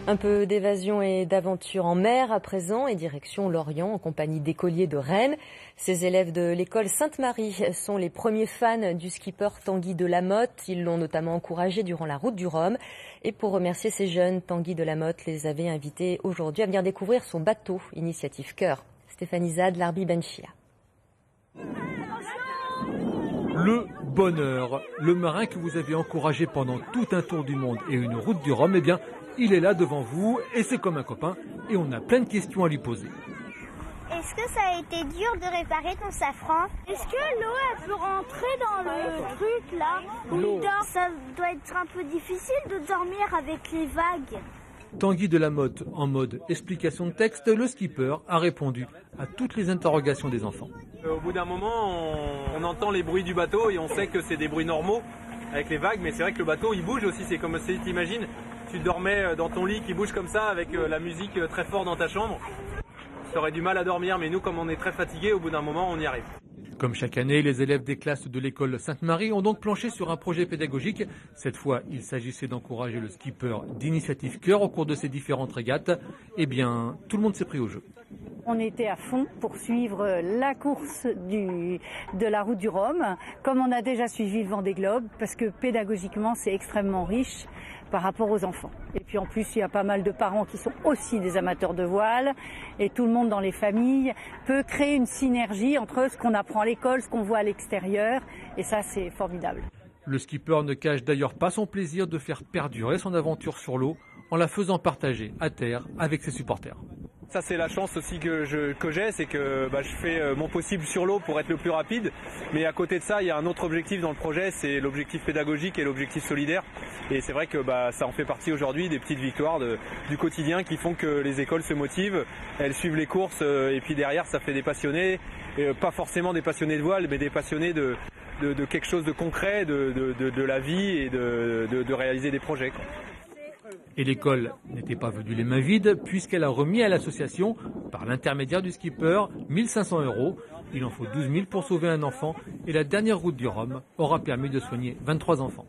Un peu d'évasion et d'aventure en mer à présent et direction Lorient en compagnie d'écoliers de Rennes. Ces élèves de l'école Sainte-Marie sont les premiers fans du skipper Tanguy Delamotte. Ils l'ont notamment encouragé durant la route du Rhum. Et pour remercier ces jeunes, Tanguy Delamotte les avait invités aujourd'hui à venir découvrir son bateau, Initiative Cœur. Stéphanie Zad, Larbi Benchia. Le bonheur, le marin que vous avez encouragé pendant tout un tour du monde et une route du Rhum, eh bien, il est là devant vous et c'est comme un copain et on a plein de questions à lui poser. Est-ce que ça a été dur de réparer ton safran? Est-ce que l'eau elle peut rentrer dans le truc là où il dort? Ça doit être un peu difficile de dormir avec les vagues. Tanguy Delamotte, en mode explication de texte, le skipper a répondu à toutes les interrogations des enfants. Au bout d'un moment, on entend les bruits du bateau et on sait que c'est des bruits normaux avec les vagues, mais c'est vrai que le bateau il bouge aussi, c'est comme si t'imagines, tu dormais dans ton lit qui bouge comme ça avec la musique très fort dans ta chambre. Tu aurais du mal à dormir, mais nous comme on est très fatigués, au bout d'un moment on y arrive. Comme chaque année, les élèves des classes de l'école Sainte-Marie ont donc planché sur un projet pédagogique. Cette fois, il s'agissait d'encourager le skipper d'Initiative Cœur au cours de ces différentes régates. Eh bien, tout le monde s'est pris au jeu. On était à fond pour suivre la course de la route du Rhum, comme on a déjà suivi le Vendée Globe, parce que pédagogiquement, c'est extrêmement riche par rapport aux enfants. Et puis en plus, il y a pas mal de parents qui sont aussi des amateurs de voile et tout le monde dans les familles peut créer une synergie entre ce qu'on apprend à l'école, ce qu'on voit à l'extérieur et ça, c'est formidable. Le skipper ne cache d'ailleurs pas son plaisir de faire perdurer son aventure sur l'eau en la faisant partager à terre avec ses supporters. Ça c'est la chance aussi que j'ai, c'est que je fais mon possible sur l'eau pour être le plus rapide. Mais à côté de ça, il y a un autre objectif dans le projet, c'est l'objectif pédagogique et l'objectif solidaire. Et c'est vrai que ça en fait partie aujourd'hui des petites victoires du quotidien qui font que les écoles se motivent, elles suivent les courses et puis derrière ça fait des passionnés, et pas forcément des passionnés de voile, mais des passionnés de quelque chose de concret, de la vie et de réaliser des projets, quoi. Et l'école n'était pas venue les mains vides puisqu'elle a remis à l'association, par l'intermédiaire du skipper, 1 500 €. Il en faut 12 000 pour sauver un enfant et la dernière route du Rhum aura permis de soigner 23 enfants.